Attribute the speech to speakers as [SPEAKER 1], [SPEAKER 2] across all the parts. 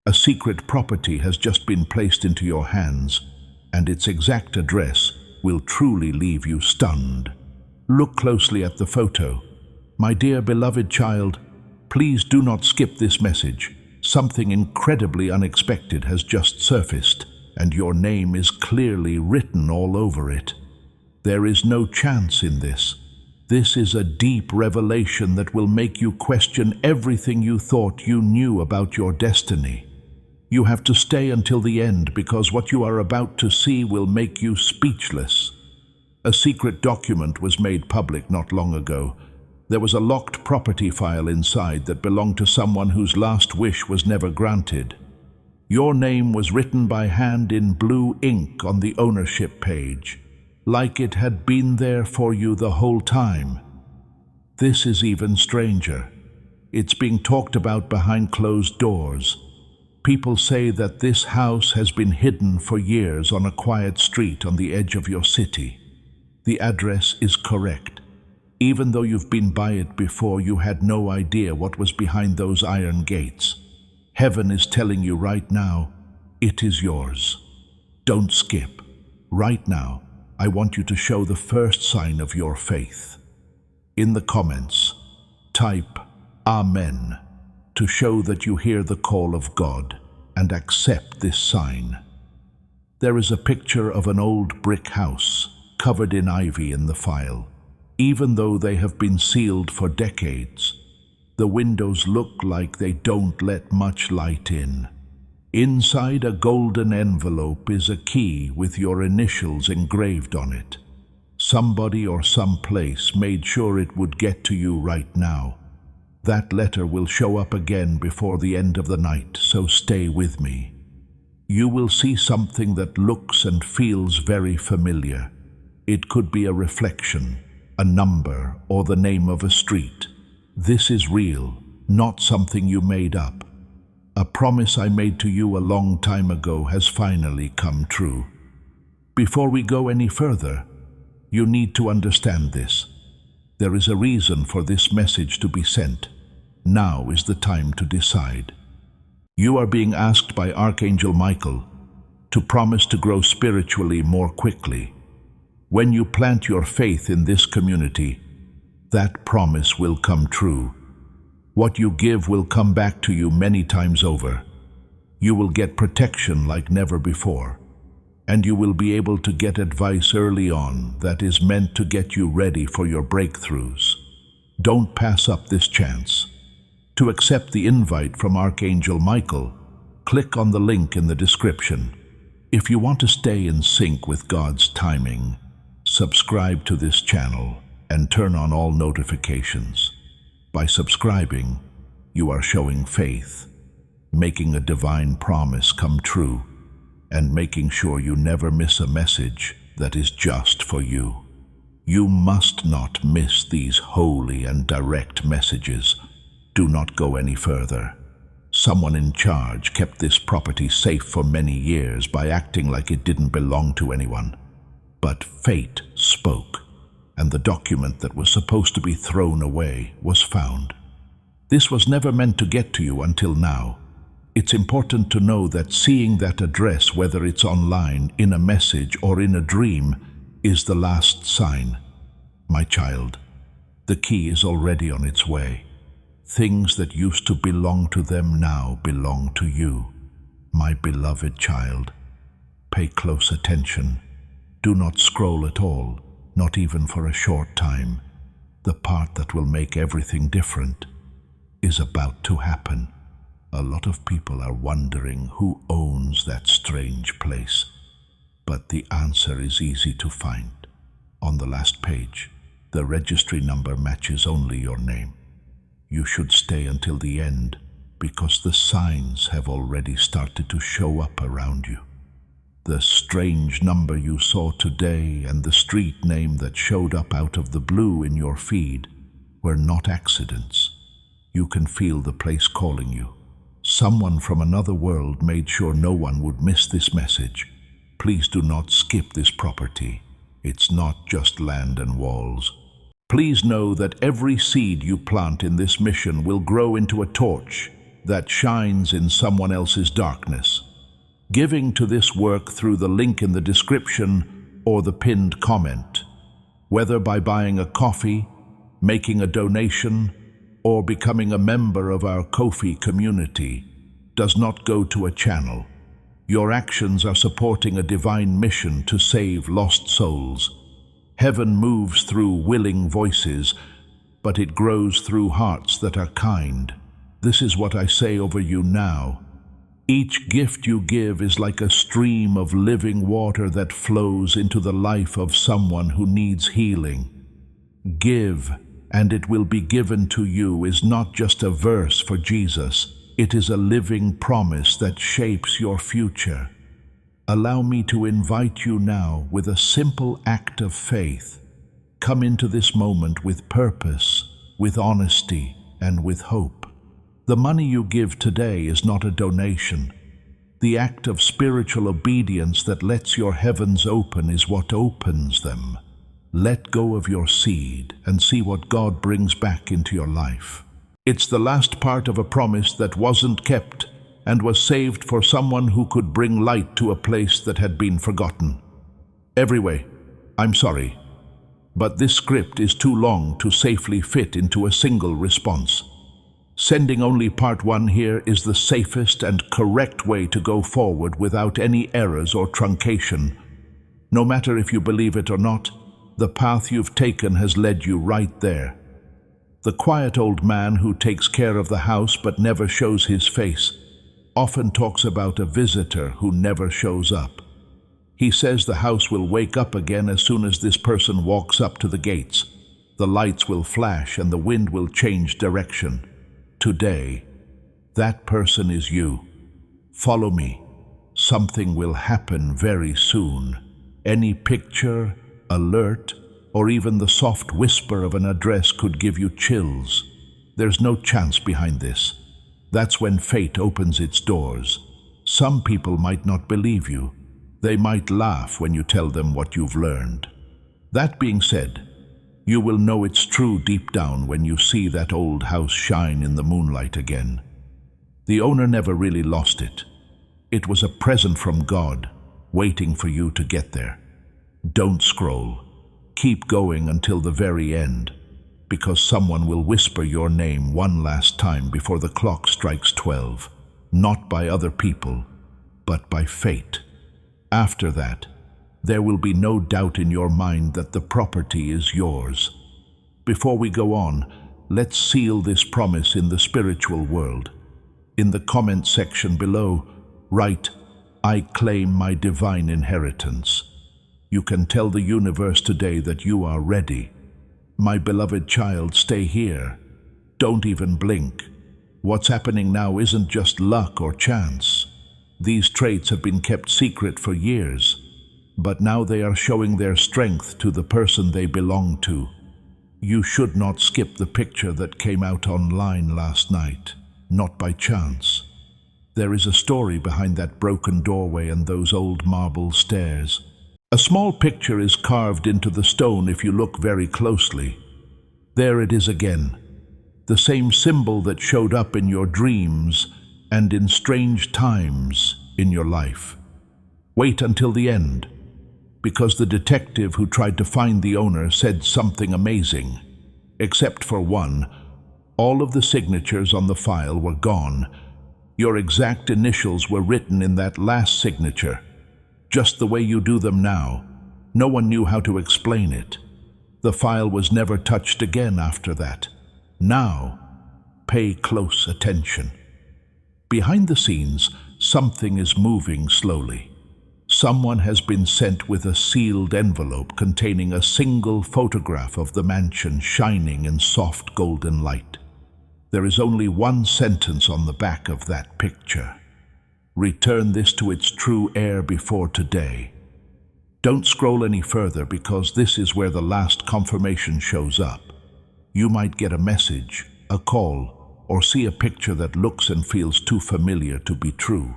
[SPEAKER 1] A secret property has just been placed into your hands, and its exact address will truly leave you stunned. Look closely at the photo. My dear beloved child, please do not skip this message. Something incredibly unexpected has just surfaced, and your name is clearly written all over it. There is no chance in this. This is a deep revelation that will make you question everything you thought you knew about your destiny. You have to stay until the end because what you are about to see will make you speechless. A secret document was made public not long ago. There was a locked property file inside that belonged to someone whose last wish was never granted. Your name was written by hand in blue ink on the ownership page, like it had been there for you the whole time. This is even stranger. It's being talked about behind closed doors. People say that this house has been hidden for years on a quiet street on the edge of your city. The address is correct. Even though you've been by it before, you had no idea what was behind those iron gates. Heaven is telling you right now, it is yours. Don't skip. Right now, I want you to show the first sign of your faith. In the comments, type Amen to show that you hear the call of God and accept this sign. There is a picture of an old brick house covered in ivy in the file. Even though they have been sealed for decades, the windows look like they don't let much light in. Inside a golden envelope is a key with your initials engraved on it. Somebody or someplace made sure it would get to you right now. That letter will show up again before the end of the night, so stay with me. You will see something that looks and feels very familiar. It could be a reflection, a number, or the name of a street. This is real, not something you made up. A promise I made to you a long time ago has finally come true. Before we go any further, you need to understand this. There is a reason for this message to be sent. Now is the time to decide. You are being asked by Archangel Michael to promise to grow spiritually more quickly. When you plant your faith in this community, that promise will come true. What you give will come back to you many times over. You will get protection like never before, and you will be able to get advice early on that is meant to get you ready for your breakthroughs. Don't pass up this chance. To accept the invite from Archangel Michael, click on the link in the description. If you want to stay in sync with God's timing, subscribe to this channel and turn on all notifications. By subscribing, you are showing faith, making a divine promise come true, and making sure you never miss a message that is just for you. You must not miss these holy and direct messages. Do not go any further. Someone in charge kept this property safe for many years by acting like it didn't belong to anyone. But fate spoke, and the document that was supposed to be thrown away was found. This was never meant to get to you until now. It's important to know that seeing that address, whether it's online, in a message, or in a dream, is the last sign. My child, the key is already on its way. Things that used to belong to them now belong to you. My beloved child, pay close attention. Do not scroll at all, not even for a short time. The part that will make everything different is about to happen. A lot of people are wondering who owns that strange place, but the answer is easy to find. On the last page, the registry number matches only your name. You should stay until the end because the signs have already started to show up around you. The strange number you saw today and the street name that showed up out of the blue in your feed were not accidents. You can feel the place calling you. Someone from another world made sure no one would miss this message. Please do not skip this property. It's not just land and walls. Please know that every seed you plant in this mission will grow into a torch, that shines in someone else's darkness. Giving to this work through the link in the description or the pinned comment, whether by buying a coffee, making a donation, or becoming a member of our Ko-fi community, does not go to a channel. Your actions are supporting a divine mission to save lost souls. Heaven moves through willing voices, but it grows through hearts that are kind. This is what I say over you now. Each gift you give is like a stream of living water that flows into the life of someone who needs healing. Give, and it will be given to you is not just a verse for Jesus. It is a living promise that shapes your future. Allow me to invite you now with a simple act of faith. Come into this moment with purpose, with honesty, and with hope. The money you give today is not a donation. The act of spiritual obedience that lets your heavens open is what opens them. Let go of your seed and see what God brings back into your life. It's the last part of a promise that wasn't kept and was saved for someone who could bring light to a place that had been forgotten. Everyway, I'm sorry, but this script is too long to safely fit into a single response. Sending only part 1 here is the safest and correct way to go forward without any errors or truncation. No matter if you believe it or not, the path you've taken has led you right there. The quiet old man who takes care of the house but never shows his face often talks about a visitor who never shows up. He says the house will wake up again as soon as this person walks up to the gates. The lights will flash and the wind will change direction. Today, that person is you. Follow me. Something will happen very soon. Any picture, alert, or even the soft whisper of an address could give you chills. There's no chance behind this. That's when fate opens its doors. Some people might not believe you. They might laugh when you tell them what you've learned. That being said, you will know it's true deep down when you see that old house shine in the moonlight again. The owner never really lost it. It was a present from God, waiting for you to get there. Don't scroll. Keep going until the very end, because someone will whisper your name one last time before the clock strikes 12, not by other people, but by fate. After that, there will be no doubt in your mind that the property is yours. Before we go on, let's seal this promise in the spiritual world. In the comment section below, write, "I claim my divine inheritance." You can tell the universe today that you are ready. My beloved child, stay here. Don't even blink. What's happening now isn't just luck or chance. These traits have been kept secret for years, but now they are showing their strength to the person they belong to. You should not skip the picture that came out online last night, not by chance. There is a story behind that broken doorway and those old marble stairs. A small picture is carved into the stone if you look very closely. There it is again, the same symbol that showed up in your dreams and in strange times in your life. Wait until the end, because the detective who tried to find the owner said something amazing. Except for one, all of the signatures on the file were gone. Your exact initials were written in that last signature, just the way you do them now. No one knew how to explain it. The file was never touched again after that. Now, pay close attention. Behind the scenes, something is moving slowly. Someone has been sent with a sealed envelope containing a single photograph of the mansion shining in soft golden light. There is only one sentence on the back of that picture. Return this to its true heir before today. Don't scroll any further because this is where the last confirmation shows up. You might get a message, a call, or see a picture that looks and feels too familiar to be true.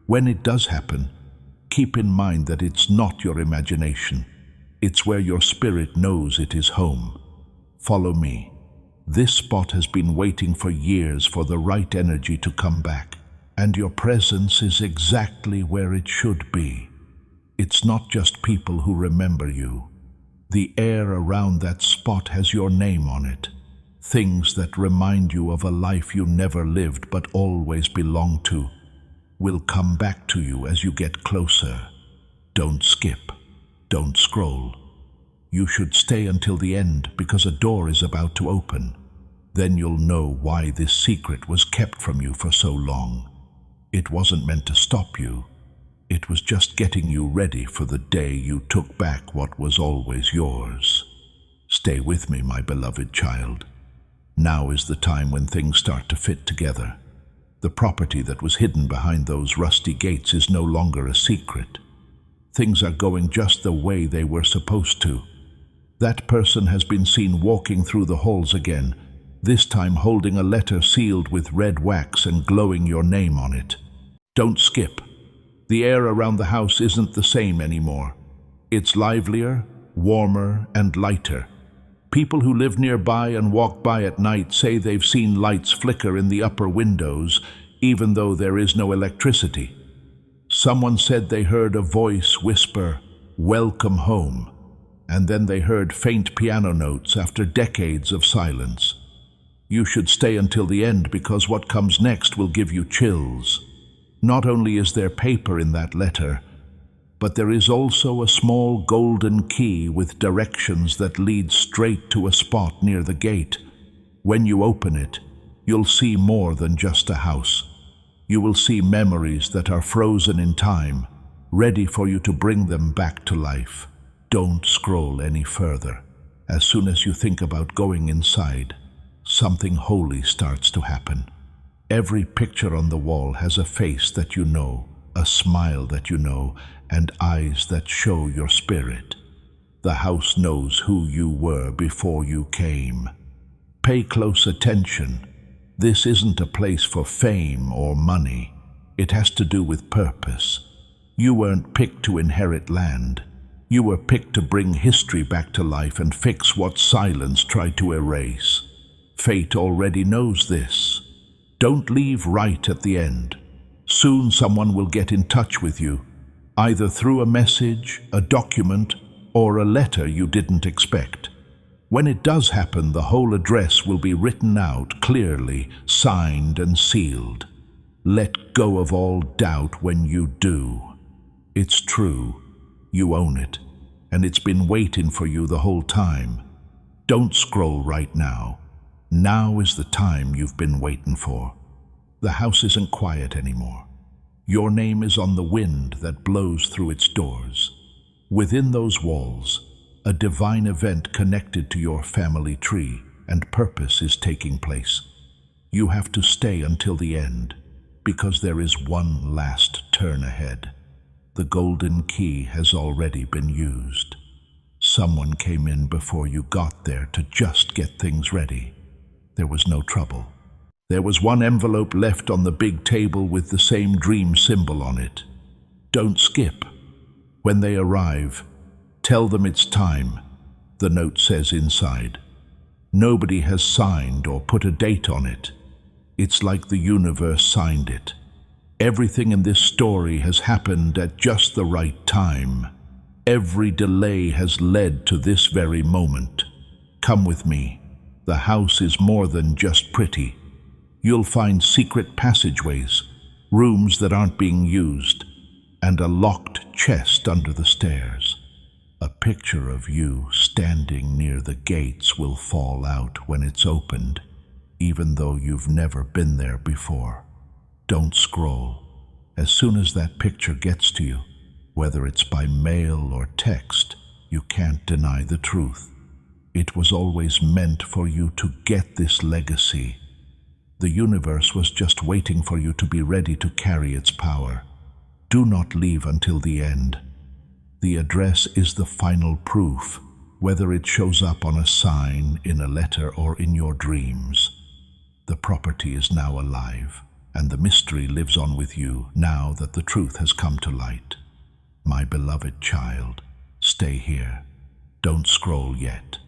[SPEAKER 1] When it does happen, keep in mind that it's not your imagination. It's where your spirit knows it is home. Follow me. This spot has been waiting for years for the right energy to come back, and your presence is exactly where it should be. It's not just people who remember you. The air around that spot has your name on it. Things that remind you of a life you never lived but always belonged to will come back to you as you get closer. Don't skip. Don't scroll. You should stay until the end because a door is about to open. Then you'll know why this secret was kept from you for so long. It wasn't meant to stop you. It was just getting you ready for the day you took back what was always yours. Stay with me, my beloved child. Now is the time when things start to fit together. The property that was hidden behind those rusty gates is no longer a secret. Things are going just the way they were supposed to. That person has been seen walking through the halls again, this time holding a letter sealed with red wax and glowing your name on it. Don't skip. The air around the house isn't the same anymore. It's livelier, warmer, and lighter. People who live nearby and walk by at night say they've seen lights flicker in the upper windows, even though there is no electricity. Someone said they heard a voice whisper, "Welcome home," and then they heard faint piano notes after decades of silence. You should stay until the end because what comes next will give you chills. Not only is there paper in that letter, but there is also a small golden key with directions that lead straight to a spot near the gate. When you open it, you'll see more than just a house. You will see memories that are frozen in time, ready for you to bring them back to life. Don't scroll any further. As soon as you think about going inside, something holy starts to happen. Every picture on the wall has a face that you know, a smile that you know, and eyes that show your spirit. The house knows who you were before you came. Pay close attention. This isn't a place for fame or money. It has to do with purpose. You weren't picked to inherit land. You were picked to bring history back to life and fix what silence tried to erase. Fate already knows this. Don't leave right at the end. Soon someone will get in touch with you, either through a message, a document, or a letter you didn't expect. When it does happen, the whole address will be written out clearly, signed and sealed. Let go of all doubt when you do. It's true. You own it, and it's been waiting for you the whole time. Don't scroll right now. Now is the time you've been waiting for. The house isn't quiet anymore. Your name is on the wind that blows through its doors. Within those walls, a divine event connected to your family tree and purpose is taking place. You have to stay until the end, because there is one last turn ahead. The golden key has already been used. Someone came in before you got there to just get things ready. There was no trouble. There was one envelope left on the big table with the same dream symbol on it. Don't skip. When they arrive, tell them it's time, the note says inside. Nobody has signed or put a date on it. It's like the universe signed it. Everything in this story has happened at just the right time. Every delay has led to this very moment. Come with me. The house is more than just pretty. You'll find secret passageways, rooms that aren't being used, and a locked chest under the stairs. A picture of you standing near the gates will fall out when it's opened, even though you've never been there before. Don't scroll. As soon as that picture gets to you, whether it's by mail or text, you can't deny the truth. It was always meant for you to get this legacy. The universe was just waiting for you to be ready to carry its power. Do not leave until the end. The address is the final proof, whether it shows up on a sign, in a letter, or in your dreams. The property is now alive, and the mystery lives on with you now that the truth has come to light. My beloved child, stay here. Don't scroll yet.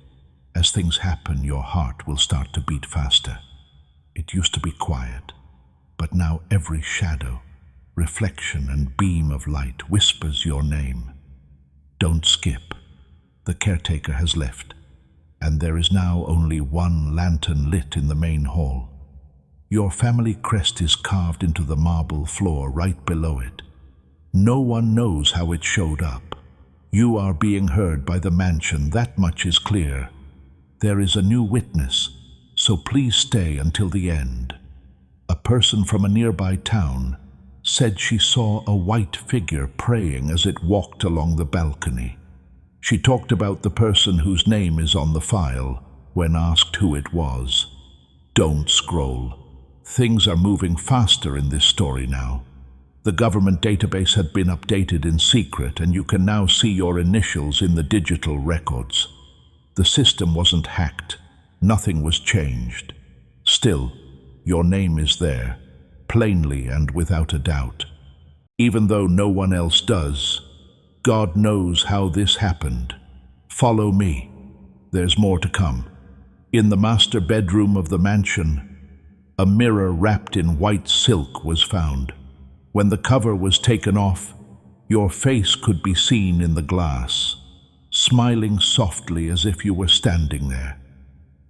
[SPEAKER 1] As things happen, your heart will start to beat faster. It used to be quiet, but now every shadow, reflection and beam of light whispers your name. Don't skip. The caretaker has left, and there is now only one lantern lit in the main hall. Your family crest is carved into the marble floor right below it. No one knows how it showed up. You are being heard by the mansion, that much is clear. There is a new witness, so please stay until the end. A person from a nearby town said she saw a white figure praying as it walked along the balcony. She talked about the person whose name is on the file when asked who it was. Don't scroll. Things are moving faster in this story now. The government database had been updated in secret, and you can now see your initials in the digital records. The system wasn't hacked. Nothing was changed. Still, your name is there, plainly and without a doubt. Even though no one else does, God knows how this happened. Follow me. There's more to come. In the master bedroom of the mansion, a mirror wrapped in white silk was found. When the cover was taken off, your face could be seen in the glass, smiling softly as if you were standing there.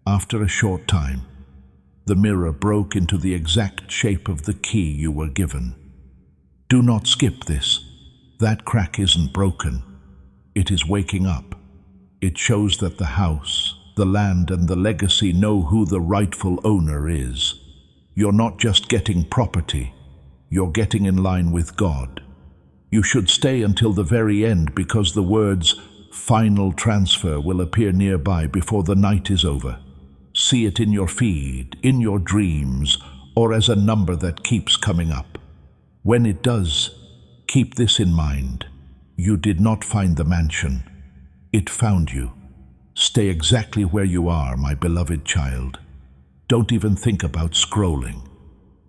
[SPEAKER 1] After a short time, the mirror broke into the exact shape of the key you were given. Do not skip this. That crack isn't broken. It is waking up. It shows that the house, the land, and the legacy know who the rightful owner is. You're not just getting property, you're getting in line with God. You should stay until the very end because the words "final transfer" will appear nearby before the night is over. See it in your feed, in your dreams, or as a number that keeps coming up. When it does, keep this in mind. You did not find the mansion. It found you. Stay exactly where you are, my beloved child. Don't even think about scrolling.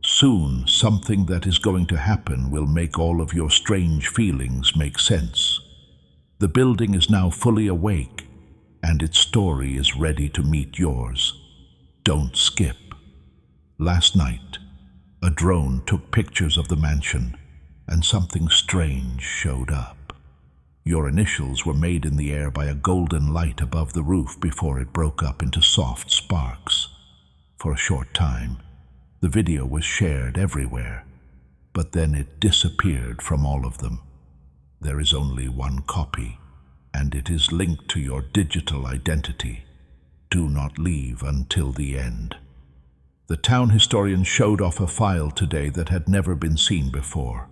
[SPEAKER 1] Soon, something that is going to happen will make all of your strange feelings make sense. The building is now fully awake, and its story is ready to meet yours. Don't skip. Last night, a drone took pictures of the mansion, and something strange showed up. Your initials were made in the air by a golden light above the roof before it broke up into soft sparks. For a short time, the video was shared everywhere, but then it disappeared from all of them. There is only one copy, and it is linked to your digital identity. Do not leave until the end. The town historian showed off a file today that had never been seen before.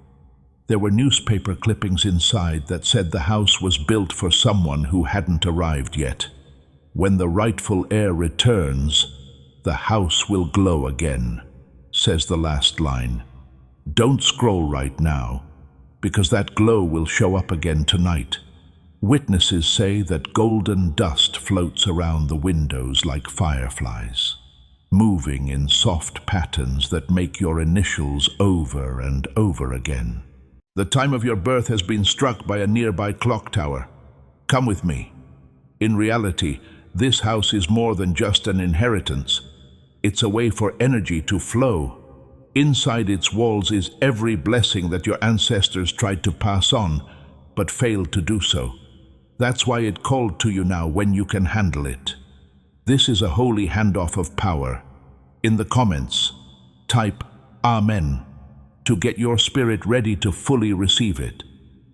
[SPEAKER 1] There were newspaper clippings inside that said the house was built for someone who hadn't arrived yet. When the rightful heir returns, the house will glow again, says the last line. Don't scroll right now, because that glow will show up again tonight. Witnesses say that golden dust floats around the windows like fireflies, moving in soft patterns that make your initials over and over again. The time of your birth has been struck by a nearby clock tower. Come with me. In reality, this house is more than just an inheritance. It's a way for energy to flow. Inside its walls is every blessing that your ancestors tried to pass on, but failed to do so. That's why it called to you now when you can handle it. This is a holy handoff of power. In the comments, type Amen to get your spirit ready to fully receive it.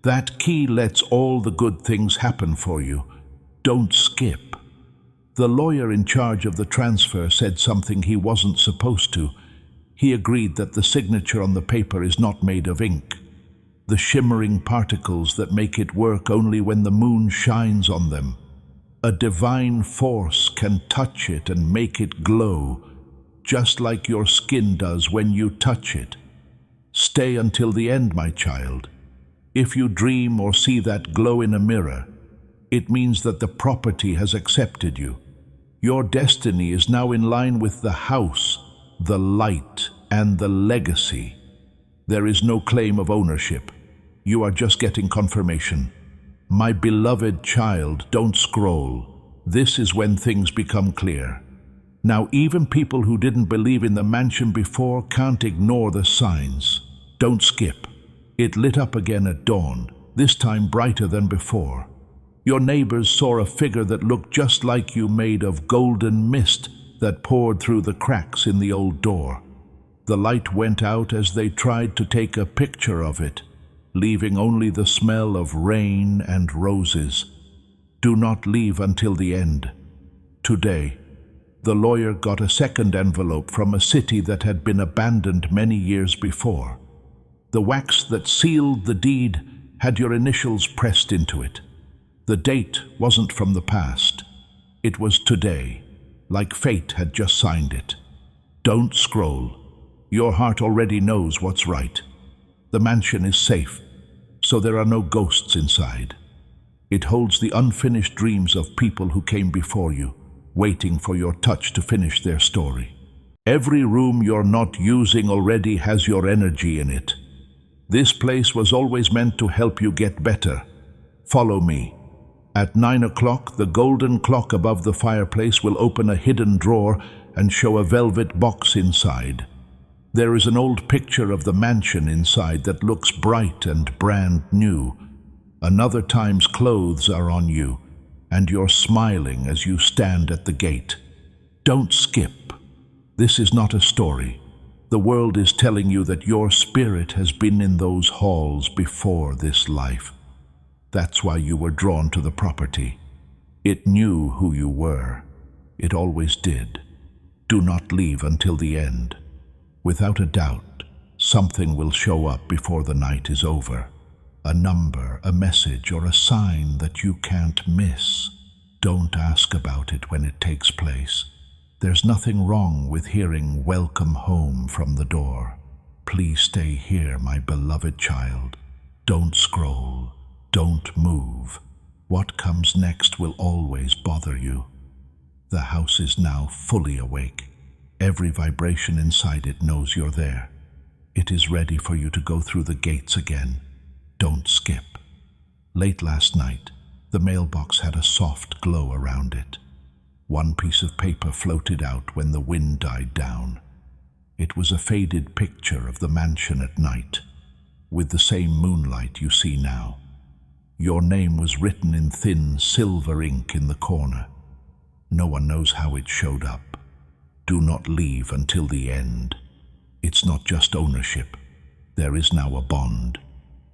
[SPEAKER 1] That key lets all the good things happen for you. Don't skip. The lawyer in charge of the transfer said something he wasn't supposed to. He agreed that the signature on the paper is not made of ink. The shimmering particles that make it work only when the moon shines on them. A divine force can touch it and make it glow, just like your skin does when you touch it. Stay until the end, my child. If you dream or see that glow in a mirror, it means that the property has accepted you. Your destiny is now in line with the house, the light, and the legacy. There is no claim of ownership. You are just getting confirmation. My beloved child, don't scroll. This is when things become clear. Now even people who didn't believe in the mansion before can't ignore the signs. Don't skip. It lit up again at dawn, this time brighter than before. Your neighbors saw a figure that looked just like you, made of golden mist that poured through the cracks in the old door. The light went out as they tried to take a picture of it, leaving only the smell of rain and roses. Do not leave until the end. Today, the lawyer got a second envelope from a city that had been abandoned many years before. The wax that sealed the deed had your initials pressed into it. The date wasn't from the past. It was today, like fate had just signed it. Don't scroll. Your heart already knows what's right. The mansion is safe, so there are no ghosts inside. It holds the unfinished dreams of people who came before you, waiting for your touch to finish their story. Every room you're not using already has your energy in it. This place was always meant to help you get better. Follow me. At 9 o'clock, the golden clock above the fireplace will open a hidden drawer and show a velvet box inside. There is an old picture of the mansion inside that looks bright and brand new. Another time's clothes are on you, and you're smiling as you stand at the gate. Don't skip. This is not a story. The world is telling you that your spirit has been in those halls before this life. That's why you were drawn to the property. It knew who you were. It always did. Do not leave until the end. Without a doubt, something will show up before the night is over. A number, a message, or a sign that you can't miss. Don't ask about it when it takes place. There's nothing wrong with hearing "Welcome home" from the door. Please stay here, my beloved child. Don't scroll. Don't move. What comes next will always bother you. The house is now fully awake. Every vibration inside it knows you're there. It is ready for you to go through the gates again. Don't skip. Late last night, the mailbox had a soft glow around it. One piece of paper floated out when the wind died down. It was a faded picture of the mansion at night, with the same moonlight you see now. Your name was written in thin silver ink in the corner. No one knows how it showed up. Do not leave until the end. It's not just ownership. There is now a bond.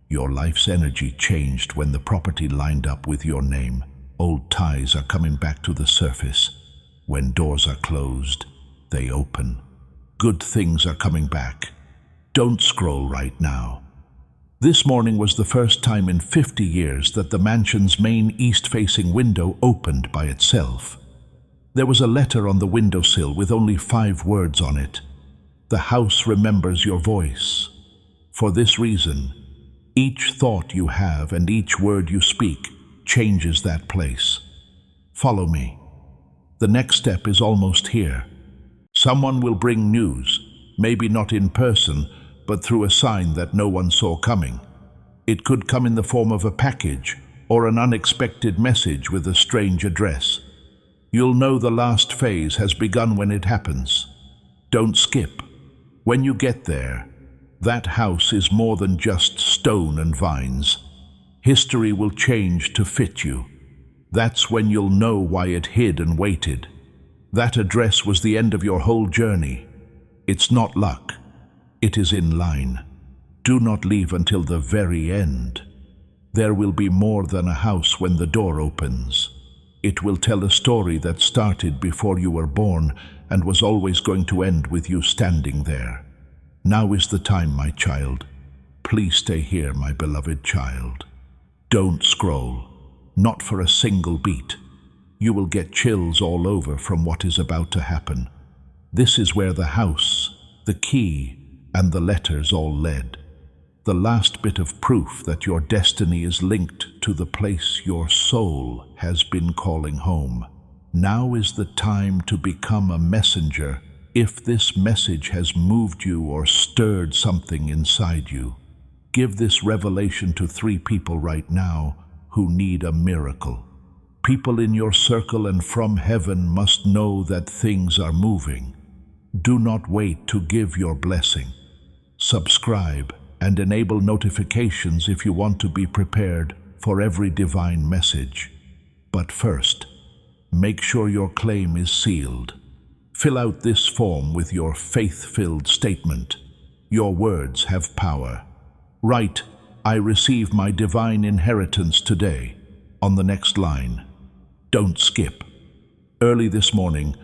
[SPEAKER 1] Your life's energy changed when the property lined up with your name. Old ties are coming back to the surface. When doors are closed, they open. Good things are coming back. Don't scroll right now. This morning was the first time in 50 years that the mansion's main east-facing window opened by itself. There was a letter on the windowsill with only 5 words on it. The house remembers your voice. For this reason, each thought you have and each word you speak changes that place. Follow me. The next step is almost here. Someone will bring news, maybe not in person, but through a sign that no one saw coming. It could come in the form of a package or an unexpected message with a strange address. You'll know the last phase has begun when it happens. Don't skip. When you get there, that house is more than just stone and vines. History will change to fit you. That's when you'll know why it hid and waited. That address was the end of your whole journey. It's not luck. It is in line. Do not leave until the very end. There will be more than a house when the door opens. It will tell a story that started before you were born and was always going to end with you standing there. Now is the time, my child. Please stay here, my beloved child. Don't scroll, not for a single beat. You will get chills all over from what is about to happen. This is where the house, the key, and the letters all led. The last bit of proof that your destiny is linked to the place your soul has been calling home. Now is the time to become a messenger. If this message has moved you or stirred something inside you, give this revelation to 3 people right now who need a miracle. People in your circle and from heaven must know that things are moving. Do not wait to give your blessing. Subscribe and enable notifications if you want to be prepared for every divine message. But first, make sure your claim is sealed. Fill out this form with your faith-filled statement. Your words have power. Write, "I receive my divine inheritance today," on the next line. Don't skip. Early this morning,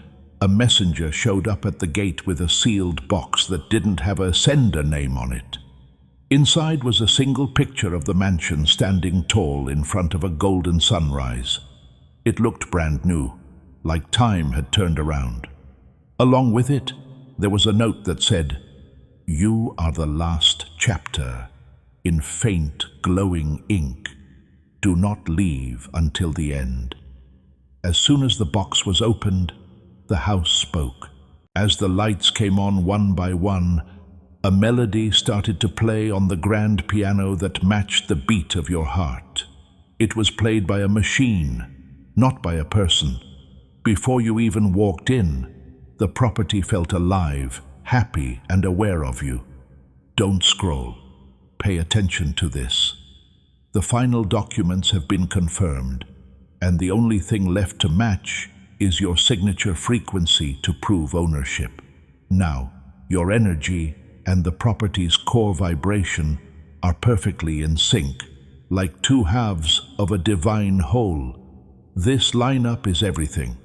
[SPEAKER 1] a messenger showed up at the gate with a sealed box that didn't have a sender name on it. Inside was a single picture of the mansion standing tall in front of a golden sunrise. It looked brand new, like time had turned around. Along with it, there was a note that said, "You are the last chapter," in faint, glowing ink. "Do not leave until the end." As soon as the box was opened, the house spoke. As the lights came on one by one, a melody started to play on the grand piano that matched the beat of your heart. It was played by a machine, not by a person. Before you even walked in, the property felt alive, happy, and aware of you. Don't scroll. Pay attention to this. The final documents have been confirmed, and the only thing left to match is your signature frequency to prove ownership. Now, your energy and the property's core vibration are perfectly in sync, like two halves of a divine whole. This lineup is everything.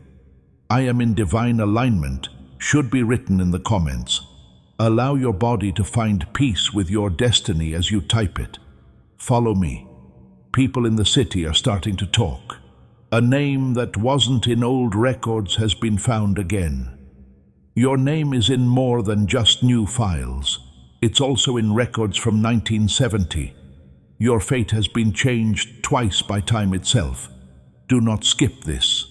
[SPEAKER 1] "I am in divine alignment" should be written in the comments. Allow your body to find peace with your destiny as you type it. Follow me. People in the city are starting to talk. A name that wasn't in old records has been found again. Your name is in more than just new files. It's also in records from 1970. Your fate has been changed twice by time itself. Do not skip this.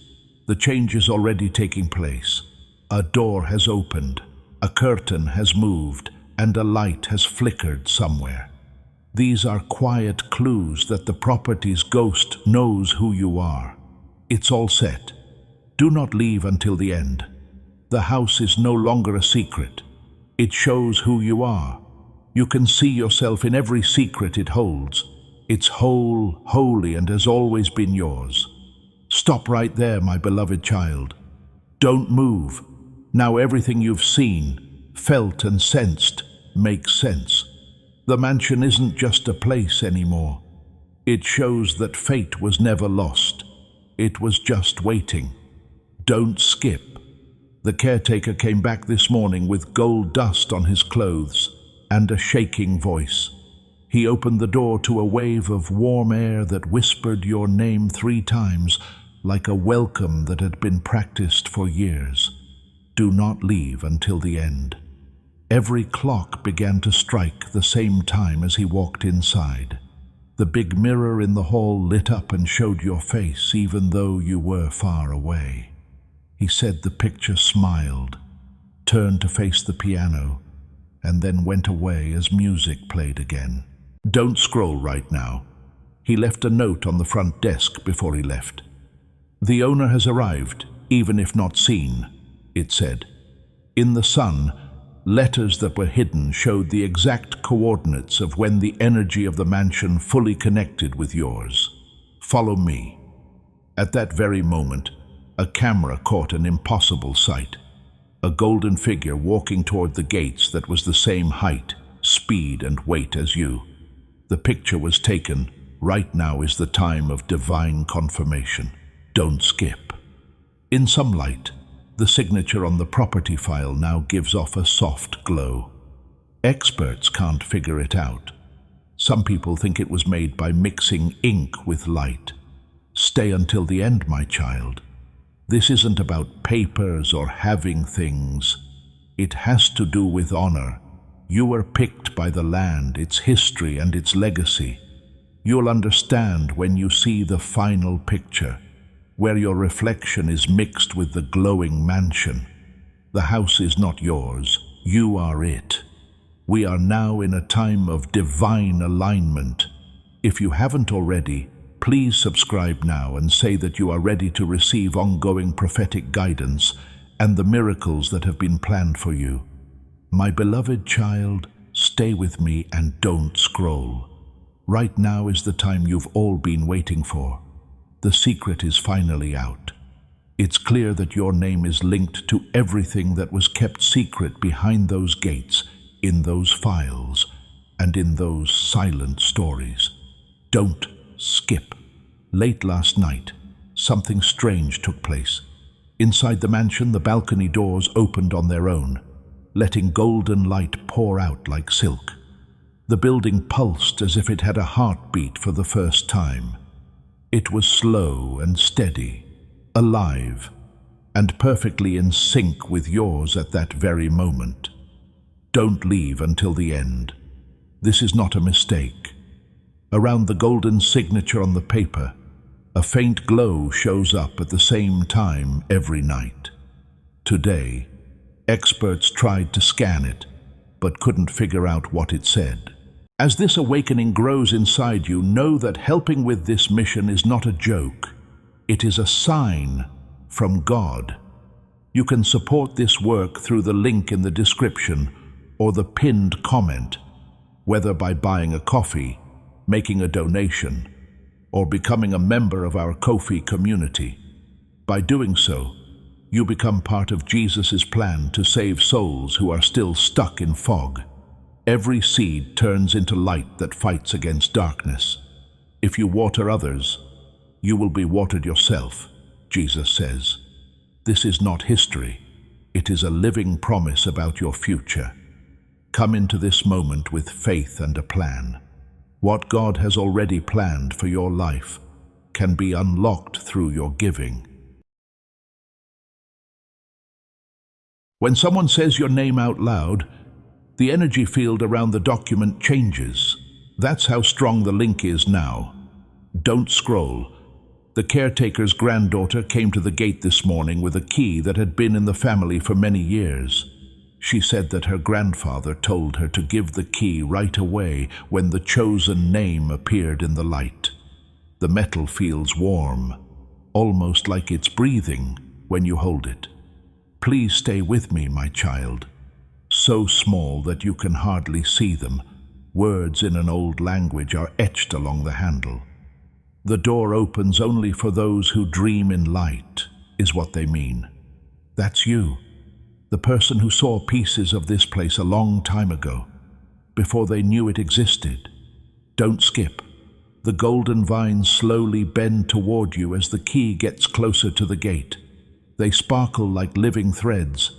[SPEAKER 1] The change is already taking place. A door has opened, a curtain has moved, and a light has flickered somewhere. These are quiet clues that the property's ghost knows who you are. It's all set. Do not leave until the end. The house is no longer a secret. It shows who you are. You can see yourself in every secret it holds. It's whole, holy, and has always been yours. Stop right there, my beloved child. Don't move. Now everything you've seen, felt, and sensed makes sense. The mansion isn't just a place anymore. It shows that fate was never lost. It was just waiting. Don't skip. The caretaker came back this morning with gold dust on his clothes and a shaking voice. He opened the door to a wave of warm air that whispered your name 3 times, like a welcome that had been practiced for years. Do not leave until the end. Every clock began to strike the same time as he walked inside. The big mirror in the hall lit up and showed your face, even though you were far away. He said the picture smiled, turned to face the piano, and then went away as music played again. Don't scroll right now. He left a note on the front desk before he left. The owner has arrived, even if not seen, it said. In the sun, letters that were hidden showed the exact coordinates of when the energy of the mansion fully connected with yours. Follow me. At that very moment, a camera caught an impossible sight. A golden figure walking toward the gates that was the same height, speed, and weight as you. The picture was taken. Right now is the time of divine confirmation. Don't skip. In some light, the signature on the property file now gives off a soft glow. Experts can't figure it out. Some people think it was made by mixing ink with light. Stay until the end, my child. This isn't about papers or having things. It has to do with honor. You were picked by the land, its history, and its legacy. You'll understand when you see the final picture, where your reflection is mixed with the glowing mansion. The house is not yours. You are it. We are now in a time of divine alignment. If you haven't already, Please subscribe now and say that you are ready to receive ongoing prophetic guidance and the miracles that have been planned for you. My beloved child, stay with me and don't scroll. Right now is the time you've all been waiting for. The secret is finally out. It's clear that your name is linked to everything that was kept secret behind those gates, in those files, and in those silent stories. Don't skip. Late last night, something strange took place. Inside the mansion, the balcony doors opened on their own, letting golden light pour out like silk. The building pulsed as if it had a heartbeat for the first time. It was slow and steady, alive, and perfectly in sync with yours at that very moment. Don't leave until the end. This is not a mistake. Around the golden signature on the paper, a faint glow shows up at the same time every night. Today, experts tried to scan it, but couldn't figure out what it said. As this awakening grows inside you, know that helping with this mission is not a joke. It is a sign from God. You can support this work through the link in the description or the pinned comment, whether by buying a coffee, making a donation, or becoming a member of our Ko-fi community. By doing so, you become part of Jesus' plan to save souls who are still stuck in fog. Every seed turns into light that fights against darkness. If you water others, you will be watered yourself, Jesus says. This is not history. It is a living promise about your future. Come into this moment with faith and a plan. What God has already planned for your life can be unlocked through your giving. When someone says your name out loud, the energy field around the document changes. That's how strong the link is now. Don't scroll. The caretaker's granddaughter came to the gate this morning with a key that had been in the family for many years. She said that her grandfather told her to give the key right away when the chosen name appeared in the light. The metal feels warm, almost like it's breathing when you hold it. Please stay with me, my child. So small that you can hardly see them, words in an old language are etched along the handle. The door opens only for those who dream in light, is what they mean. That's you. The person who saw pieces of this place a long time ago, before they knew it existed. Don't skip. The golden vines slowly bend toward you as the key gets closer to the gate. They sparkle like living threads.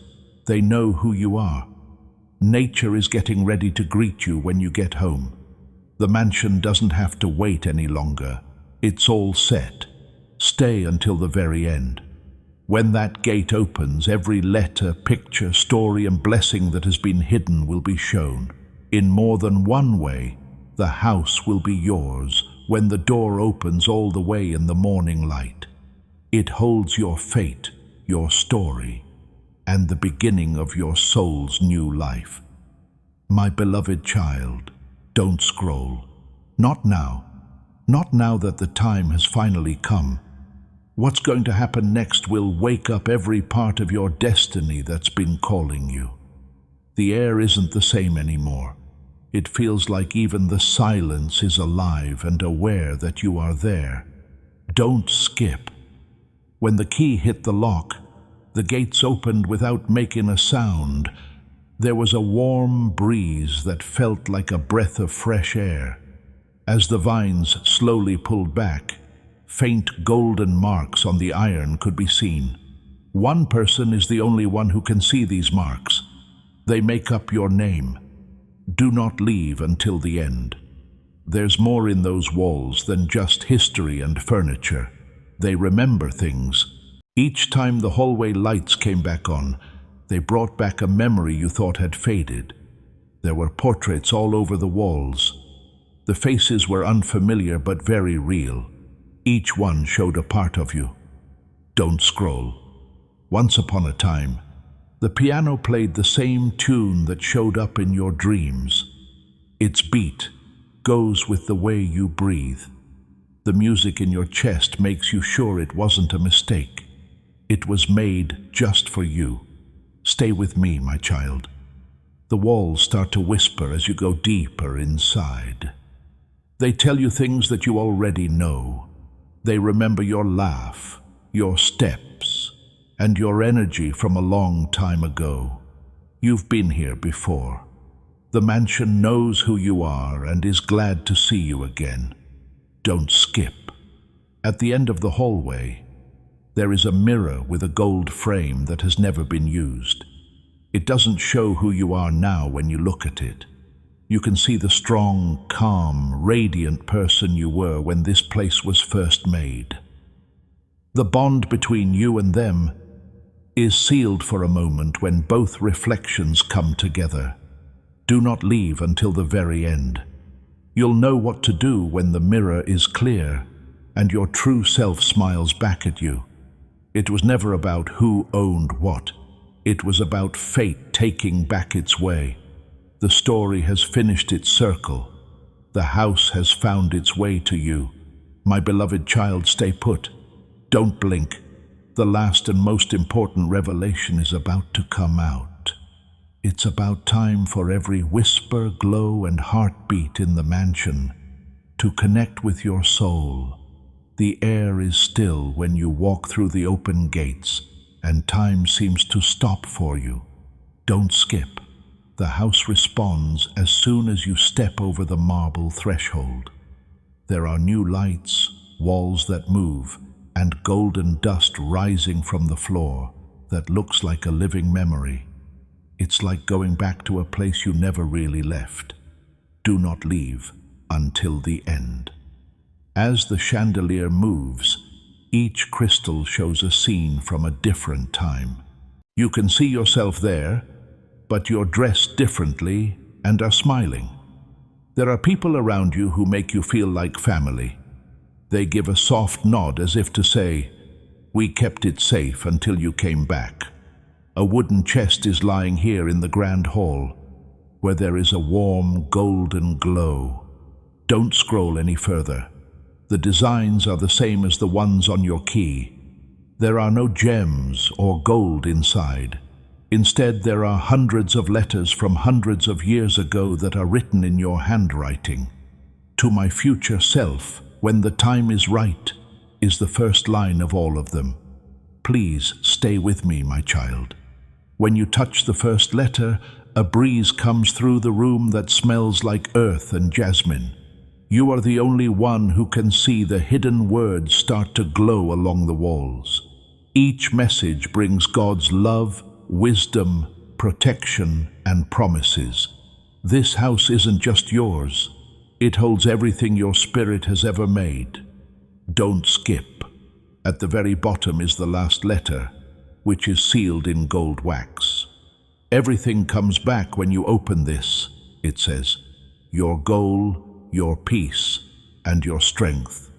[SPEAKER 1] They know who you are. Nature is getting ready to greet you when you get home. The mansion doesn't have to wait any longer. It's all set. Stay until the very end. When that gate opens, every letter, picture, story, and blessing that has been hidden will be shown. In more than one way, the house will be yours when the door opens all the way in the morning light. It holds your fate, your story, and the beginning of your soul's new life. My beloved child, don't scroll. Not now. Not now that the time has finally come. What's going to happen next will wake up every part of your destiny that's been calling you. The air isn't the same anymore. It feels like even the silence is alive and aware that you are there. Don't skip. When the key hit the lock, the gates opened without making a sound. There was a warm breeze that felt like a breath of fresh air. As the vines slowly pulled back, faint golden marks on the iron could be seen. One person is the only one who can see these marks. They make up your name. Do not leave until the end. There's more in those walls than just history and furniture. They remember things. Each time the hallway lights came back on, they brought back a memory you thought had faded. There were portraits all over the walls. The faces were unfamiliar but very real. Each one showed a part of you. Don't scroll. Once upon a time, the piano played the same tune that showed up in your dreams. Its beat goes with the way you breathe. The music in your chest makes you sure it wasn't a mistake. It was made just for you. Stay with me, my child. The walls start to whisper as you go deeper inside. They tell you things that you already know. They remember your laugh, your steps, and your energy from a long time ago. You've been here before. The mansion knows who you are and is glad to see you again. Don't skip. At the end of the hallway, there is a mirror with a gold frame that has never been used. It doesn't show who you are now when you look at it. You can see the strong, calm, radiant person you were when this place was first made. The bond between you and them is sealed for a moment when both reflections come together. Do not leave until the very end. You'll know what to do when the mirror is clear and your true self smiles back at you. It was never about who owned what. It was about fate taking back its way. The story has finished its circle. The house has found its way to you. My beloved child, stay put. Don't blink. The last and most important revelation is about to come out. It's about time for every whisper, glow, and heartbeat in the mansion to connect with your soul. The air is still when you walk through the open gates, and time seems to stop for you. Don't skip. The house responds as soon as you step over the marble threshold. There are new lights, walls that move, and golden dust rising from the floor that looks like a living memory. It's like going back to a place you never really left. Do not leave until the end. As the chandelier moves, each crystal shows a scene from a different time. You can see yourself there, but you're dressed differently and are smiling. There are people around you who make you feel like family. They give a soft nod as if to say, "We kept it safe until you came back." A wooden chest is lying here in the grand hall, where there is a warm golden glow. Don't scroll any further. The designs are the same as the ones on your key. There are no gems or gold inside. Instead, there are hundreds of letters from hundreds of years ago that are written in your handwriting. "To my future self, when the time is right," is the first line of all of them. Please stay with me, my child. When you touch the first letter, a breeze comes through the room that smells like earth and jasmine. You are the only one who can see the hidden words start to glow along the walls. Each message brings God's love, wisdom, protection, and promises. This house isn't just yours. It holds everything your spirit has ever made. Don't skip. At the very bottom is the last letter, which is sealed in gold wax. Everything comes back when you open this, it says. Your goal, your peace, and your strength.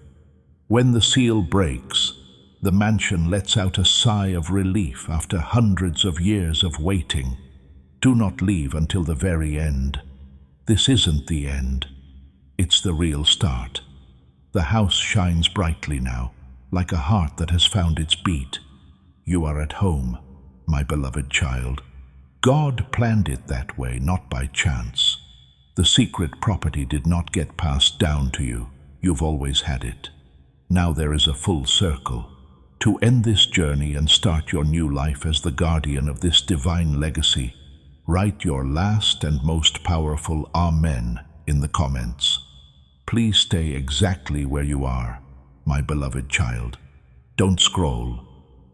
[SPEAKER 1] When the seal breaks, the mansion lets out a sigh of relief after hundreds of years of waiting. Do not leave until the very end. This isn't the end. It's the real start. The house shines brightly now, like a heart that has found its beat. You are at home, my beloved child. God planned it that way, not by chance. The secret property did not get passed down to you. You've always had it. Now there is a full circle. To end this journey and start your new life as the guardian of this divine legacy, write your last and most powerful Amen in the comments. Please stay exactly where you are, my beloved child. Don't scroll.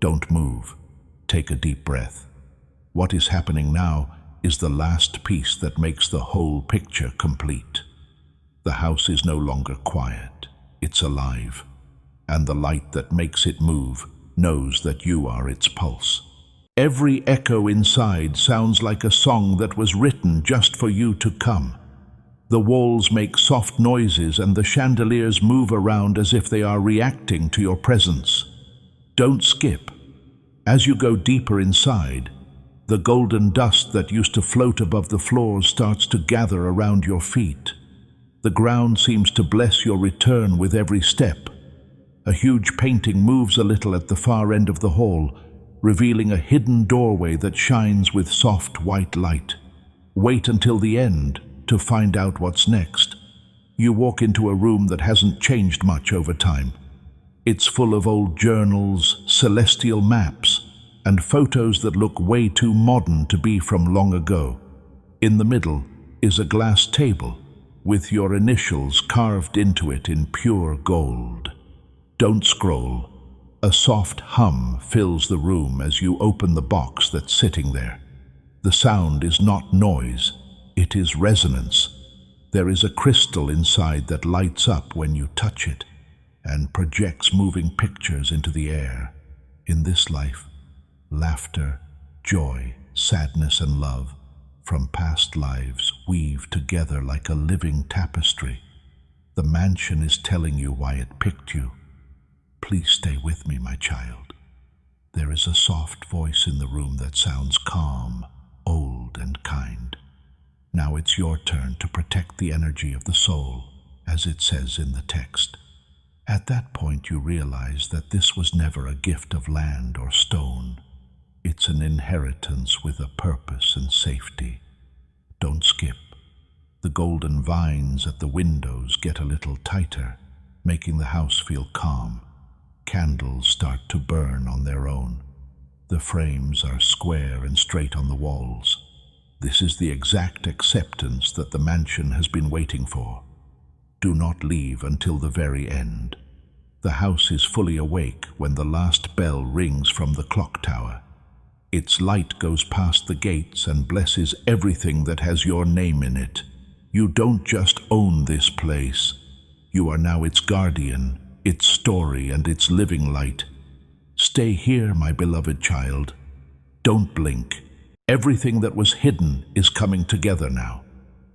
[SPEAKER 1] Don't move. Take a deep breath. What is happening now is the last piece that makes the whole picture complete. The house is no longer quiet. It's alive. And the light that makes it move knows that you are its pulse. Every echo inside sounds like a song that was written just for you to come. The walls make soft noises and the chandeliers move around as if they are reacting to your presence. Don't skip. As you go deeper inside, the golden dust that used to float above the floors starts to gather around your feet. The ground seems to bless your return with every step. A huge painting moves a little at the far end of the hall, revealing a hidden doorway that shines with soft white light. Wait until the end to find out what's next. You walk into a room that hasn't changed much over time. It's full of old journals, celestial maps, and photos that look way too modern to be from long ago. In the middle is a glass table with your initials carved into it in pure gold. Don't scroll. A soft hum fills the room as you open the box that's sitting there. The sound is not noise, it is resonance. There is a crystal inside that lights up when you touch it and projects moving pictures into the air. In this life, laughter, joy, sadness, and love from past lives weave together like a living tapestry. The mansion is telling you why it picked you. Please stay with me, my child. There is a soft voice in the room that sounds calm, old, and kind. Now it's your turn to protect the energy of the soul, as it says in the text. At that point you realize that this was never a gift of land or stone. It's an inheritance with a purpose and safety. Don't skip. The golden vines at the windows get a little tighter, making the house feel calm. Candles start to burn on their own. The frames are square and straight on the walls. This is the exact acceptance that the mansion has been waiting for. Do not leave until the very end. The house is fully awake when the last bell rings from the clock tower. Its light goes past the gates and blesses everything that has your name in it. You don't just own this place. You are now its guardian, its story, and its living light. Stay here, my beloved child. Don't blink. Everything that was hidden is coming together now.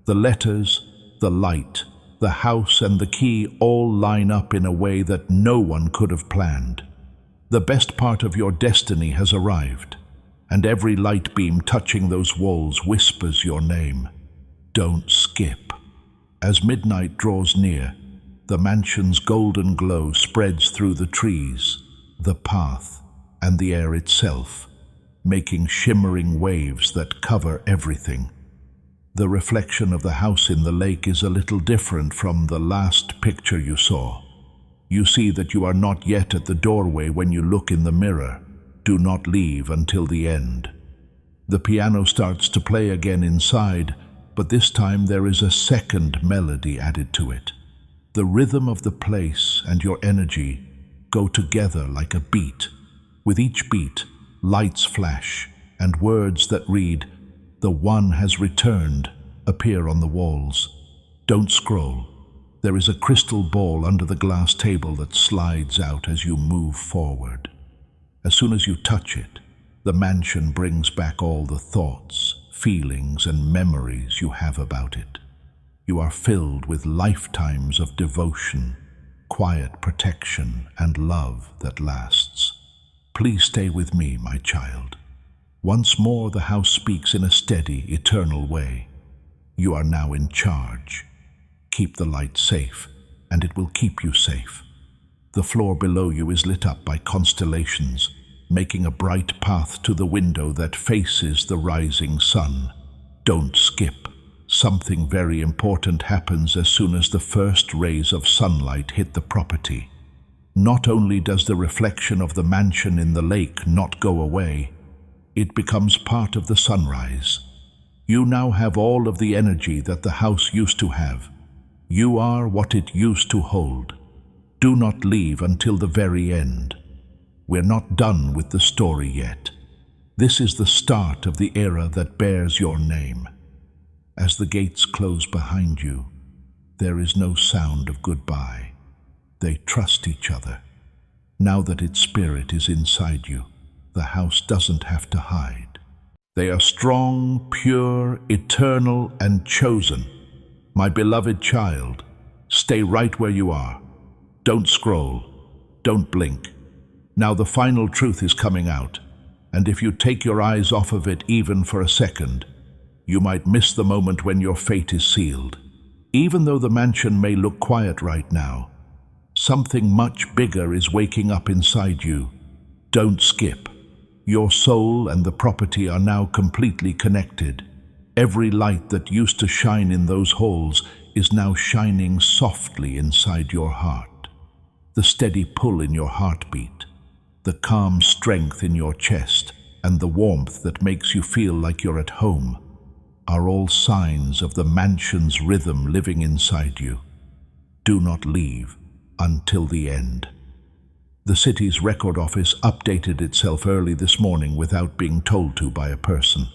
[SPEAKER 1] The letters, the light, the house, and the key all line up in a way that no one could have planned. The best part of your destiny has arrived, and every light beam touching those walls whispers your name. Don't skip. As midnight draws near, the mansion's golden glow spreads through the trees, the path, and the air itself, making shimmering waves that cover everything. The reflection of the house in the lake is a little different from the last picture you saw. You see that you are not yet at the doorway when you look in the mirror. Do not leave until the end. The piano starts to play again inside, but this time there is a second melody added to it. The rhythm of the place and your energy go together like a beat. With each beat, lights flash, and words that read, "The one has returned," appear on the walls. Don't scroll. There is a crystal ball under the glass table that slides out as you move forward. As soon as you touch it, the mansion brings back all the thoughts, feelings, and memories you have about it. You are filled with lifetimes of devotion, quiet protection, and love that lasts. Please stay with me, my child. Once more the house speaks in a steady, eternal way. You are now in charge. Keep the light safe, and it will keep you safe. The floor below you is lit up by constellations, making a bright path to the window that faces the rising sun. Don't skip. Something very important happens as soon as the first rays of sunlight hit the property. Not only does the reflection of the mansion in the lake not go away, it becomes part of the sunrise. You now have all of the energy that the house used to have. You are what it used to hold. Do not leave until the very end. We're not done with the story yet. This is the start of the era that bears your name. As the gates close behind you, there is no sound of goodbye. They trust each other. Now that its spirit is inside you, the house doesn't have to hide. They are strong, pure, eternal, and chosen. My beloved child, stay right where you are. Don't scroll. Don't blink. Now the final truth is coming out, and if you take your eyes off of it even for a second, you might miss the moment when your fate is sealed. Even though the mansion may look quiet right now, something much bigger is waking up inside you. Don't skip. Your soul and the property are now completely connected. Every light that used to shine in those halls is now shining softly inside your heart. The steady pull in your heartbeat, the calm strength in your chest, and the warmth that makes you feel like you're at home are all signs of the mansion's rhythm living inside you. Do not leave until the end. The city's record office updated itself early this morning without being told to by a person.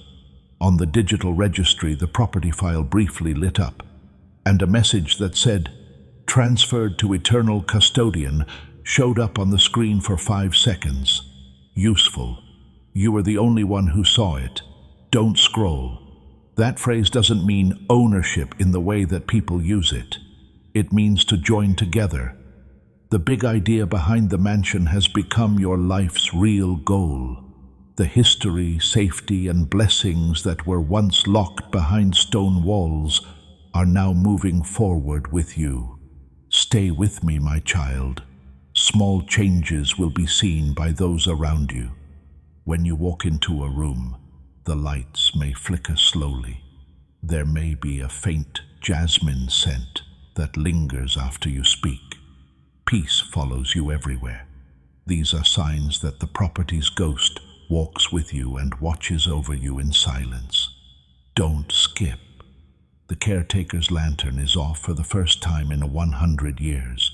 [SPEAKER 1] On the digital registry, the property file briefly lit up, and a message that said, "Transferred to eternal custodian," showed up on the screen for 5 seconds. Useful. You were the only one who saw it. Don't scroll. That phrase doesn't mean ownership in the way that people use it. It means to join together. The big idea behind the mansion has become your life's real goal. The history, safety, and blessings that were once locked behind stone walls are now moving forward with you. Stay with me, my child. Small changes will be seen by those around you. When you walk into a room, the lights may flicker slowly. There may be a faint jasmine scent that lingers after you speak. Peace follows you everywhere. These are signs that the property's ghost walks with you and watches over you in silence. Don't skip. The caretaker's lantern is off for the first time in 100 years.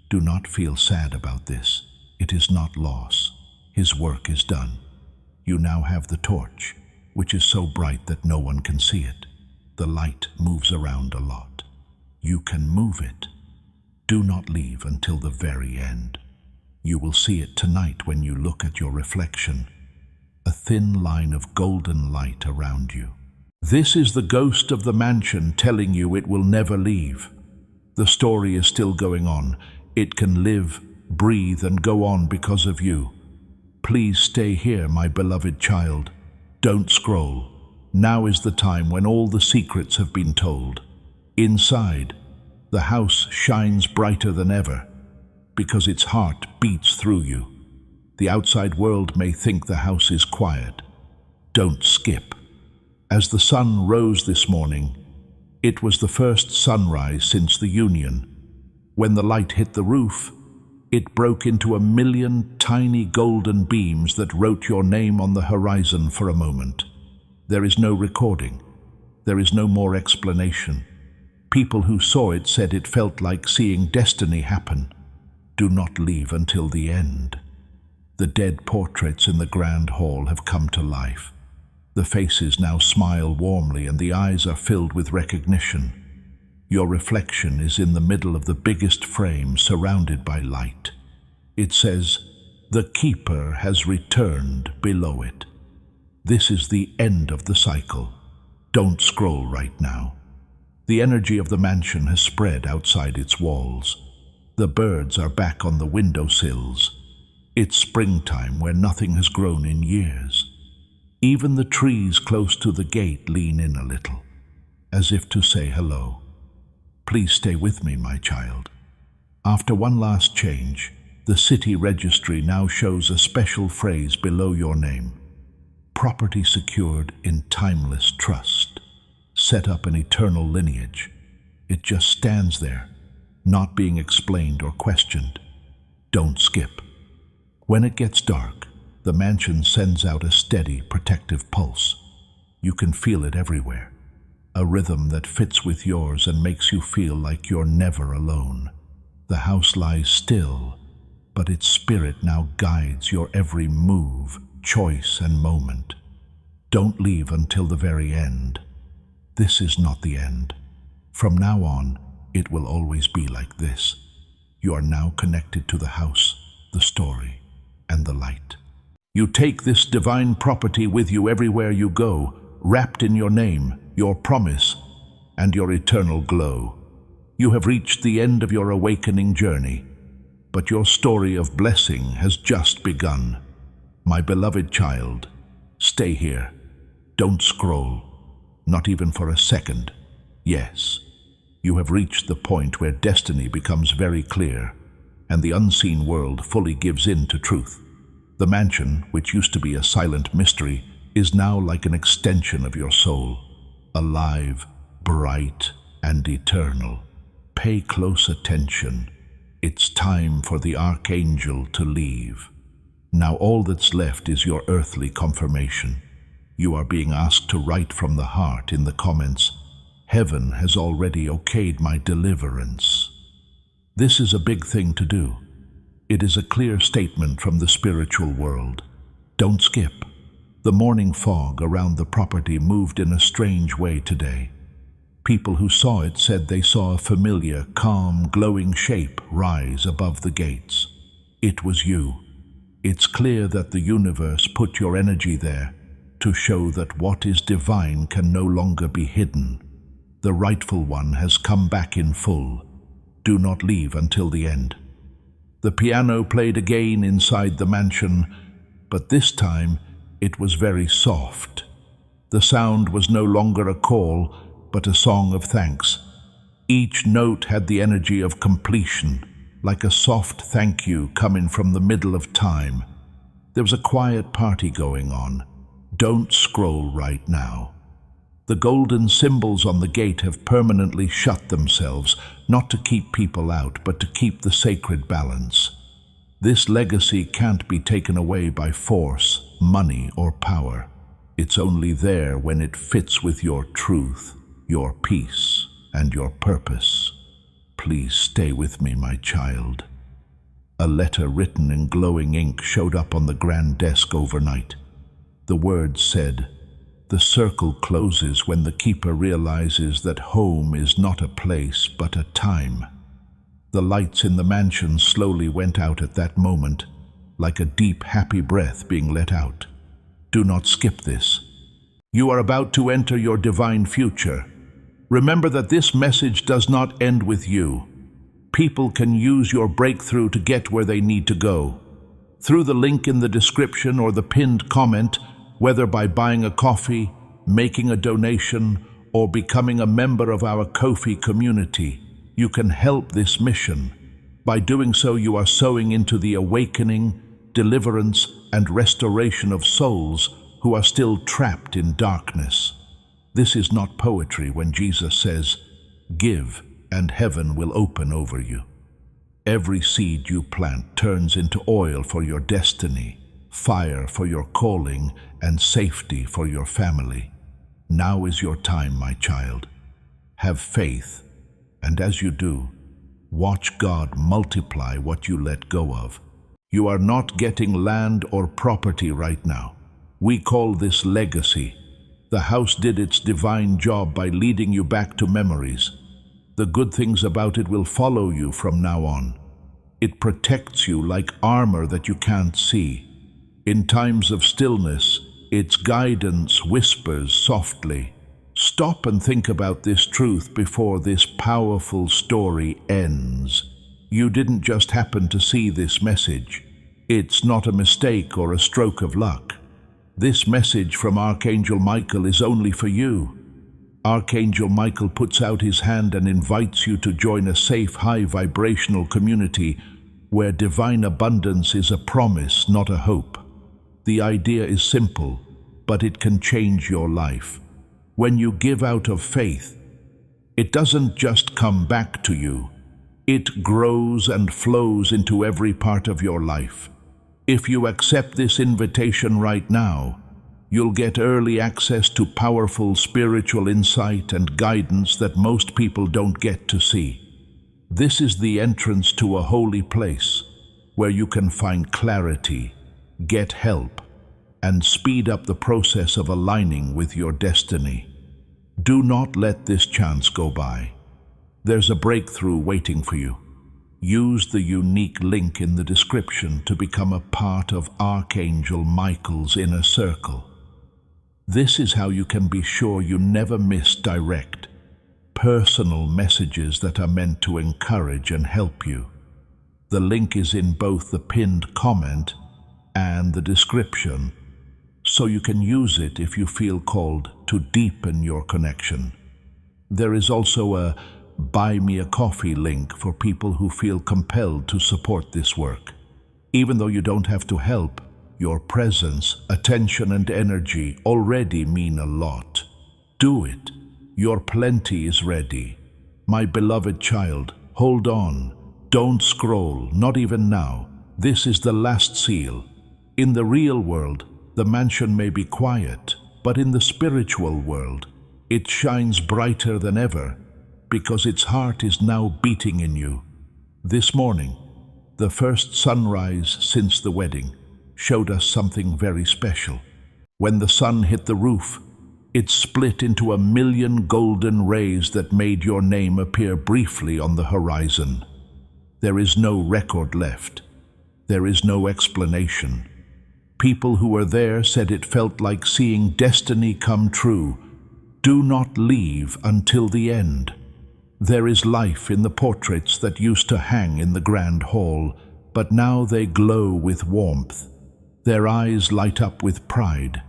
[SPEAKER 1] Do not feel sad about this. It is not loss. His work is done. You now have the torch, which is so bright that no one can see it. The light moves around a lot. You can move it. Do not leave until the very end. You will see it tonight when you look at your reflection. A thin line of golden light around you. This is the ghost of the mansion telling you it will never leave. The story is still going on. It can live, breathe, and go on because of you. Please stay here, my beloved child. Don't scroll. Now is the time when all the secrets have been told. Inside, the house shines brighter than ever because its heart beats through you. The outside world may think the house is quiet. Don't skip. As the sun rose this morning, it was the first sunrise since the union. When the light hit the roof, it broke into 1,000,000 tiny golden beams that wrote your name on the horizon for a moment. There is no recording. There is no more explanation. People who saw it said it felt like seeing destiny happen. Do not leave until the end. The dead portraits in the grand hall have come to life. The faces now smile warmly and the eyes are filled with recognition. Your reflection is in the middle of the biggest frame, surrounded by light. It says, "The Keeper has returned" below it. This is the end of the cycle. Don't scroll right now. The energy of the mansion has spread outside its walls. The birds are back on the windowsills. It's springtime where nothing has grown in years. Even the trees close to the gate lean in a little, as if to say hello. Please stay with me, my child. After one last change, the city registry now shows a special phrase below your name. Property secured in timeless trust. Set up an eternal lineage. It just stands there, not being explained or questioned. Don't skip. When it gets dark, the mansion sends out a steady, protective pulse. You can feel it everywhere. A rhythm that fits with yours and makes you feel like you're never alone. The house lies still, but its spirit now guides your every move, choice, and moment. Don't leave until the very end. This is not the end. From now on, it will always be like this. You are now connected to the house, the story, and the light. You take this divine property with you everywhere you go, wrapped in your name, your promise, and your eternal glow. You have reached the end of your awakening journey, but your story of blessing has just begun. My beloved child, stay here. Don't scroll, not even for a second. Yes, You have reached the point where destiny becomes very clear, and the unseen world fully gives in to truth. The mansion, which used to be a silent mystery, is now like an extension of your soul, alive, bright, and eternal. Pay close attention. It's time for the Archangel to leave. Now all that's left is your earthly confirmation. You are being asked to write from the heart in the comments, "Heaven has already okayed my deliverance." This is a big thing to do. It is a clear statement from the spiritual world. Don't skip. The morning fog around the property moved in a strange way today. People who saw it said they saw a familiar, calm, glowing shape rise above the gates. It was you. It's clear that the universe put your energy there to show that what is divine can no longer be hidden. The rightful one has come back in full. Do not leave until the end. The piano played again inside the mansion, but this time it was very soft. The sound was no longer a call, but a song of thanks. Each note had the energy of completion, like a soft thank you coming from the middle of time. There was a quiet party going on. Don't scroll right now. The golden symbols on the gate have permanently shut themselves, not to keep people out, but to keep the sacred balance. This legacy can't be taken away by force, money, or power. It's only there when it fits with your truth, your peace, and your purpose. Please stay with me, my child. A letter written in glowing ink showed up on the grand desk overnight. The words said, "The circle closes when the keeper realizes that home is not a place but a time." The lights in the mansion slowly went out at that moment, like a deep, happy breath being let out. Do not skip this. You are about to enter your divine future. Remember that this message does not end with you. People can use your breakthrough to get where they need to go. Through the link in the description or the pinned comment, whether by buying a coffee, making a donation, or becoming a member of our Ko-fi community, you can help this mission. By doing so, you are sowing into the awakening, deliverance, and restoration of souls who are still trapped in darkness. This is not poetry when Jesus says, "Give, and heaven will open over you." Every seed you plant turns into oil for your destiny, fire for your calling, and safety for your family. Now is your time, my child. Have faith, and as you do, watch God multiply what you let go of. You are not getting land or property right now. We call this legacy. The house did its divine job by leading you back to memories. The good things about it will follow you from now on. It protects you like armor that you can't see. In times of stillness, its guidance whispers softly. Stop and think about this truth before this powerful story ends. You didn't just happen to see this message. It's not a mistake or a stroke of luck. This message from Archangel Michael is only for you. Archangel Michael puts out his hand and invites you to join a safe, high-vibrational community where divine abundance is a promise, not a hope. The idea is simple, but it can change your life. When you give out of faith, it doesn't just come back to you. It grows and flows into every part of your life. If you accept this invitation right now, you'll get early access to powerful spiritual insight and guidance that most people don't get to see. This is the entrance to a holy place where you can find clarity, get help, and speed up the process of aligning with your destiny. Do not let this chance go by. There's a breakthrough waiting for you. Use the unique link in the description to become a part of Archangel Michael's inner circle. This is how you can be sure you never miss direct, personal messages that are meant to encourage and help you. The link is in both the pinned comment and the description, so you can use it if you feel called to deepen your connection. There is also a Buy Me a Coffee link for people who feel compelled to support this work. Even though you don't have to help, your presence, attention, and energy already mean a lot. Do it. Your plenty is ready. My beloved child, hold on. Don't scroll, not even now. This is the last seal. In the real world, the mansion may be quiet, but in the spiritual world, it shines brighter than ever, because its heart is now beating in you. This morning, the first sunrise since the wedding, showed us something very special. When the sun hit the roof, it split into 1,000,000 golden rays that made your name appear briefly on the horizon. There is no record left. There is no explanation. People who were there said it felt like seeing destiny come true. Do not leave until the end. There is life in the portraits that used to hang in the grand hall, but now they glow with warmth. Their eyes light up with pride.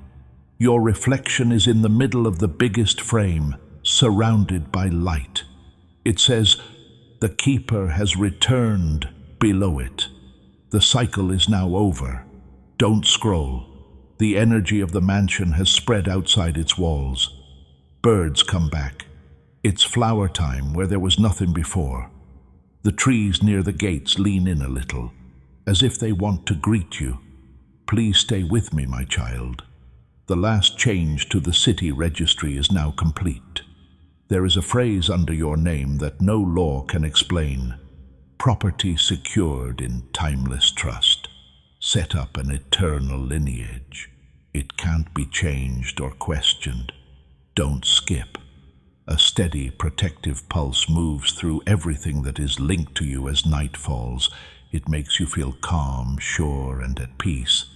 [SPEAKER 1] Your reflection is in the middle of the biggest frame, surrounded by light. It says, "The keeper has returned" below it. The cycle is now over. Don't scroll. The energy of the mansion has spread outside its walls. Birds come back. It's flower time where there was nothing before. The trees near the gates lean in a little, as if they want to greet you. Please stay with me, my child. The last change to the city registry is now complete. There is a phrase under your name that no law can explain. Property secured in timeless trust. Set up an eternal lineage. It can't be changed or questioned. Don't skip. A steady, protective pulse moves through everything that is linked to you as night falls. It makes you feel calm, sure, and at peace.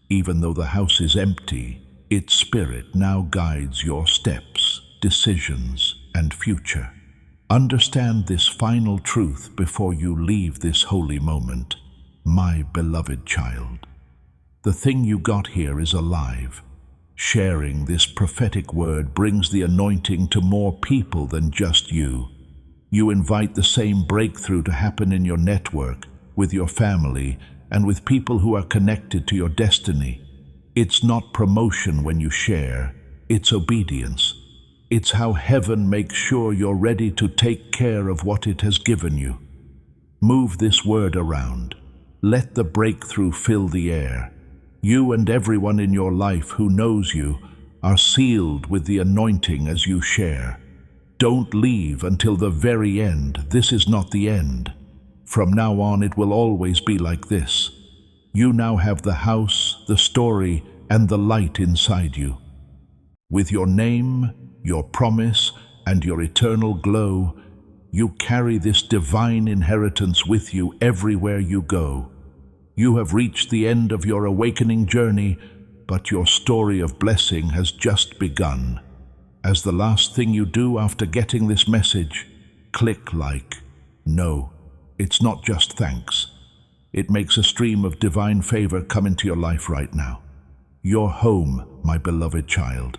[SPEAKER 1] Even though the house is empty, its spirit now guides your steps, decisions, and future. Understand this final truth before you leave this holy moment, my beloved child. The thing you got here is alive. Sharing this prophetic word brings the anointing to more people than just you. You invite the same breakthrough to happen in your network, with your family, and with people who are connected to your destiny. It's not promotion when you share, it's obedience. It's how heaven makes sure you're ready to take care of what it has given you. Move this word around. Let the breakthrough fill the air. You and everyone in your life who knows you are sealed with the anointing as you share. Don't leave until the very end. This is not the end. From now on, it will always be like this. You now have the house, the story, and the light inside you. With your name, your promise, and your eternal glow, you carry this divine inheritance with you everywhere you go. You have reached the end of your awakening journey, but your story of blessing has just begun. As the last thing you do after getting this message, click like. No, it's not just thanks. It makes a stream of divine favor come into your life right now. Your home, my beloved child.